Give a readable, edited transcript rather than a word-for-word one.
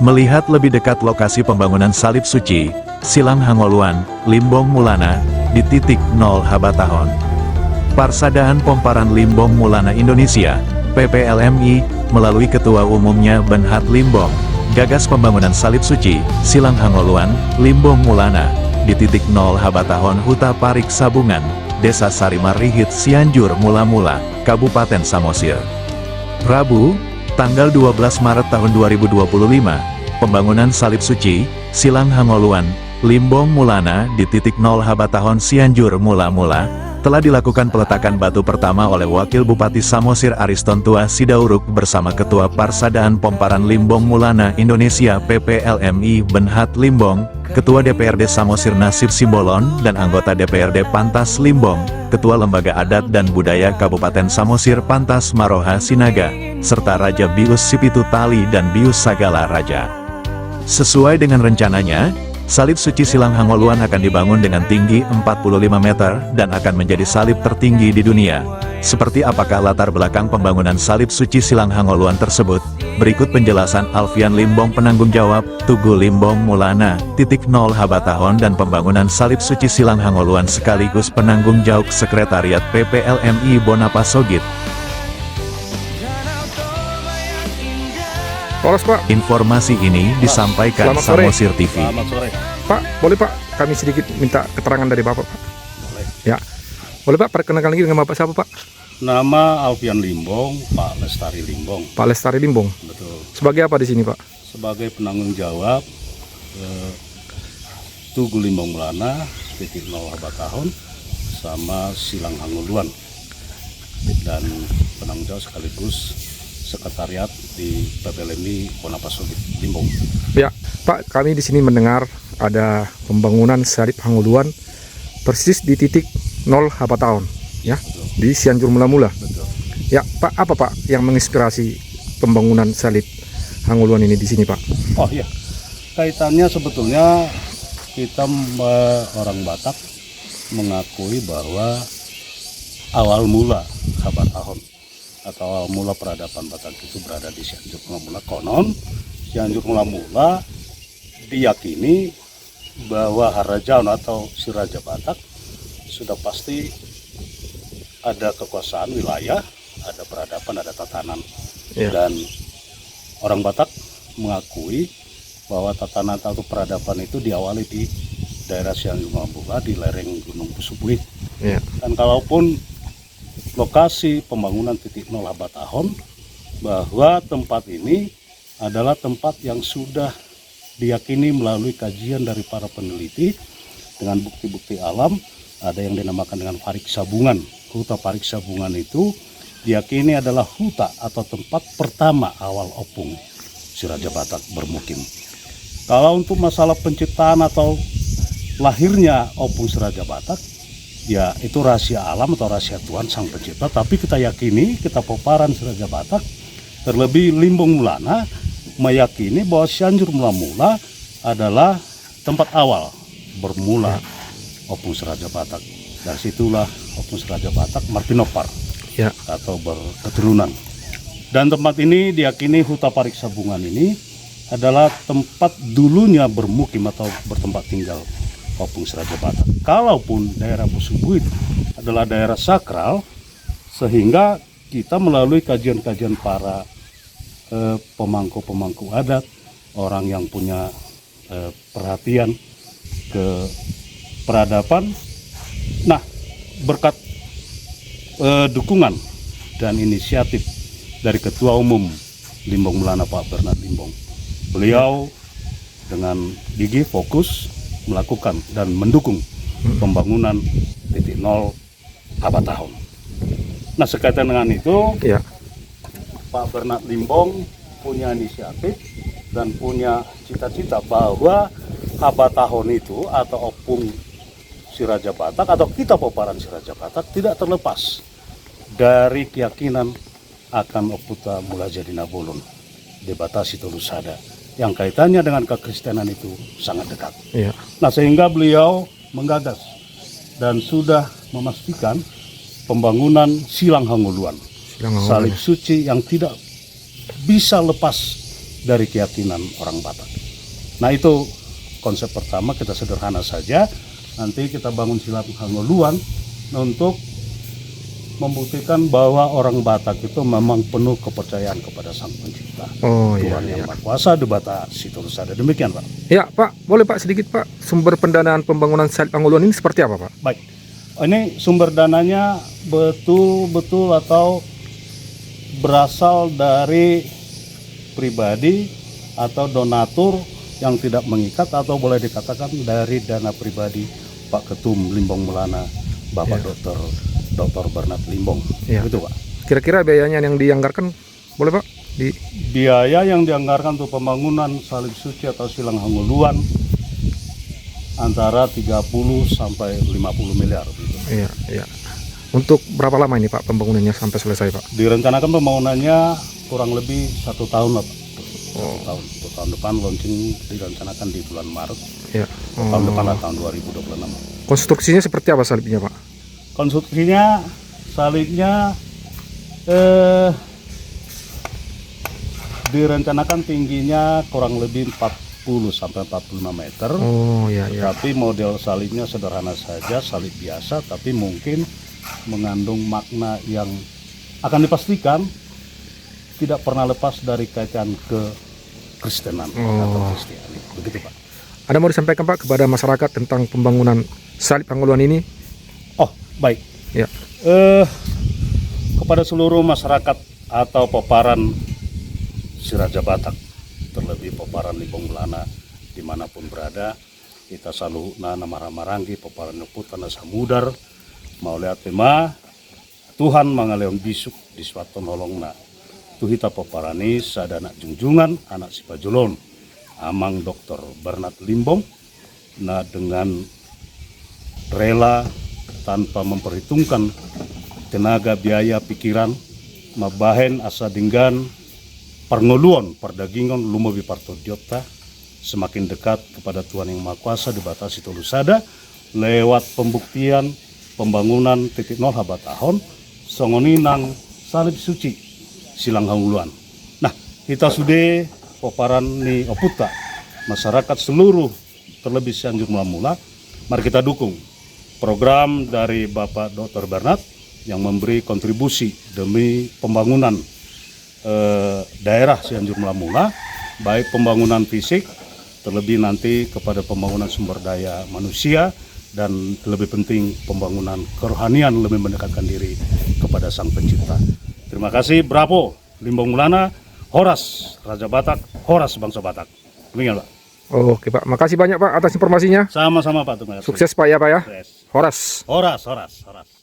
Melihat lebih dekat lokasi pembangunan salib suci, Silang Hangoluan, Limbong Mulana, di titik 0 Habatahon. Parsadaan Pomparan Limbong Mulana Indonesia, PPLMI, melalui Ketua Umumnya Benhat Limbong, gagas pembangunan salib suci, Silang Hangoluan, Limbong Mulana, di titik 0 Habatahon Huta Parik Sabungan, Desa Sarimar-Rihit Cianjur Mula-Mula, Kabupaten Samosir. Rabu, tanggal 12 Maret tahun 2025, pembangunan salib suci, Silang Hangoluan, Limbong Mulana di titik 0 Habatahon Cianjur Mula-Mula, telah dilakukan peletakan batu pertama oleh Wakil Bupati Samosir Ariston Tua Sidauruk bersama Ketua Parsadaan Pomparan Limbong Mulana Indonesia PPLMI Benhat Limbong, Ketua DPRD Samosir Nasib Simbolon dan anggota DPRD Pantas Limbong, Ketua Lembaga Adat dan Budaya Kabupaten Samosir Pantas Maroha Sinaga, serta Raja Bius Sipitu Tali dan Bius Sagala Raja. Sesuai dengan rencananya, salib suci Silang Hangoluan akan dibangun dengan tinggi 45 meter dan akan menjadi salib tertinggi di dunia. Seperti apakah latar belakang pembangunan salib suci Silang Hangoluan tersebut? Berikut penjelasan Alfian Limbong penanggung jawab, Tugu Limbong Mulana, titik 0 Habatahon dan pembangunan salib suci Silang Hangoluan sekaligus penanggung jawab Sekretariat PPLMI Bonapa Sogit. Polos, Pak. Informasi ini disampaikan Samosir TV. Selamat sore. Pak, boleh Pak, kami sedikit minta keterangan dari Bapak, Pak. Boleh. Ya, boleh Pak, perkenalkan lagi dengan Bapak siapa, Pak? Nama Alfian Limbong, Pak Lestari Limbong. Pak Lestari Limbong. Betul. Sebagai apa di sini, Pak? Sebagai penanggung jawab Tugu Limbong Mulana, titik 0 Habatahon, sama Silang Hangoluan. Dan penanggung jawab sekaligus Sekretariat di PPLMI Bonapa Sogit Limbong. Ya, Pak, kami di sini mendengar ada pembangunan salib Hangoluan persis di titik 0 Habatahon, ya, di Cianjur Mula-Mula. Betul. Ya, Pak, apa Pak yang menginspirasi pembangunan salib Hangoluan ini di sini, Pak? Oh iya, kaitannya sebetulnya kita orang Batak mengakui bahwa awal mula Habatahon atau awal mula peradaban Batak itu berada di Cianjur Mula-Mula. Konon Cianjur Mula-Mula diyakini bahwa Harajaon atau si Raja Batak sudah pasti ada kekuasaan wilayah, ada peradaban, ada tatanan. Ya. Dan orang Batak mengakui bahwa tatanan atau peradaban itu diawali di daerah Cianjur Mula-Mula di lereng Gunung Pusubuit. Ya. Dan kalaupun lokasi pembangunan titik 0 Habatahon, bahwa tempat ini adalah tempat yang sudah diyakini melalui kajian dari para peneliti dengan bukti-bukti alam, ada yang dinamakan dengan Parik Sabungan. Huta Parik Sabungan itu diyakini adalah huta atau tempat pertama awal opung si Raja Batak bermukim. Kalau untuk masalah penciptaan atau lahirnya opung si Raja Batak, ya itu rahasia alam atau rahasia Tuhan Sang Pencipta, tapi kita yakini, kita Pomparan si Raja Batak, terlebih Limbong Mulana, meyakini bahwa Cianjur Mula-Mula adalah tempat awal bermula opung si Raja Batak. Dari situlah opung si Raja Batak Martinopar, Ya. atau berketurunan. Dan tempat ini diyakini Huta Parik Sabungan ini adalah tempat dulunya bermukim atau bertempat tinggal opung si Raja Batak. Kalaupun daerah Pusubuit adalah daerah sakral, sehingga kita melalui kajian-kajian para pemangku-pemangku adat, orang yang punya perhatian ke peradaban, nah berkat dukungan dan inisiatif dari Ketua Umum Limbong Mulana Pak Bernhat Limbong, beliau dengan gigih fokus melakukan dan mendukung pembangunan titik 0 Habatahon. Nah, sekaitan dengan itu, Ya. Pak Bernhat Limbong punya inisiatif dan punya cita-cita bahwa Habatahon itu atau opung si Raja Batak atau kita Pomparan si Raja Batak tidak terlepas dari keyakinan akan Oputa Mula Jadi Nabolon Debatasi Tolusada, yang kaitannya dengan kekristenan itu sangat dekat. Ya. Nah, sehingga beliau menggagas dan sudah memastikan pembangunan Silang Hangoluan, salib suci yang tidak bisa lepas dari keyakinan orang Batak. Nah itu konsep pertama, kita sederhana saja. Nanti kita bangun silang hangoluan untuk membuktikan bahwa orang Batak itu memang penuh kepercayaan kepada Sang Pencipta. Oh iya, Tuhan iya. yang Maha Kuasa Debata Situlusada. Demikian Pak. Ya Pak, boleh Pak sedikit Pak, sumber pendanaan pembangunan Salib Hangoluan ini seperti apa Pak? Baik, ini sumber dananya betul-betul atau berasal dari pribadi atau donatur yang tidak mengikat, atau boleh dikatakan dari dana pribadi Pak Ketum Limbong Mulana, Bapak Dr. Bernard Limbong. Ya. Itu Pak. Kira-kira biayanya yang dianggarkan boleh Pak? Biaya yang dianggarkan untuk pembangunan salib suci atau silang hangoluan antara 30 sampai 50 miliar gitu. Iya, iya. Untuk berapa lama ini Pak pembangunannya sampai selesai Pak? Direncanakan pembangunannya kurang lebih 1 tahun lah Pak. Oh. Untuk tahun depan launching direncanakan di bulan Maret. Ya. Tahun depan lah, tahun 2026. Konstruksinya seperti apa salibnya Pak? Konstruksinya salibnya direncanakan tingginya kurang lebih 40 sampai 45 meter. Oh iya, iya. Tapi model salibnya sederhana saja, salib biasa, tapi mungkin mengandung makna yang akan dipastikan tidak pernah lepas dari kaitan ke Kristenan atau Kristiani. Begitu Pak. Ada mau disampaikan Pak kepada masyarakat tentang pembangunan Salib Hangoluan ini? Oh baik. Ya. Kepada seluruh masyarakat atau peparan Siraja Batak, terlebih peparan Limbong Mulana dimanapun berada, kita selalu nama maranggi peparan Neputan Samudar mau lihat tema Tuhan mangaleon bisuk di suatu nolongna tuhita peparani sadana junjungan anak sipajulon amang Dr. Bernard Limbong nah dengan rela tanpa memperhitungkan tenaga, biaya, pikiran, mabahen asa dinggan perngoluan perdagingan lumawi partodiota semakin dekat kepada Tuhan yang Maha Kuasa Debata Situlusada lewat pembuktian pembangunan titik nol habatahon songoni nang salib suci silang hanguluan. Nah kita sudah peparan ni oputa masyarakat seluruh terlebih Cianjur Mula, mari kita dukung program dari Bapak Dr. Bernard yang memberi kontribusi demi pembangunan daerah Cianjur Mula, baik pembangunan fisik, terlebih nanti kepada pembangunan sumber daya manusia, dan lebih penting pembangunan kerohanian lebih mendekatkan diri kepada Sang Pencipta. Terima kasih, bravo Limbong Mulana, Horas Raja Batak, Horas bangsa Batak. Demikian Pak. Oke Pak, makasih banyak Pak atas informasinya. Sama-sama Pak, terima kasih. Sukses Pak ya Pak ya. Sukses. Horas. Horas.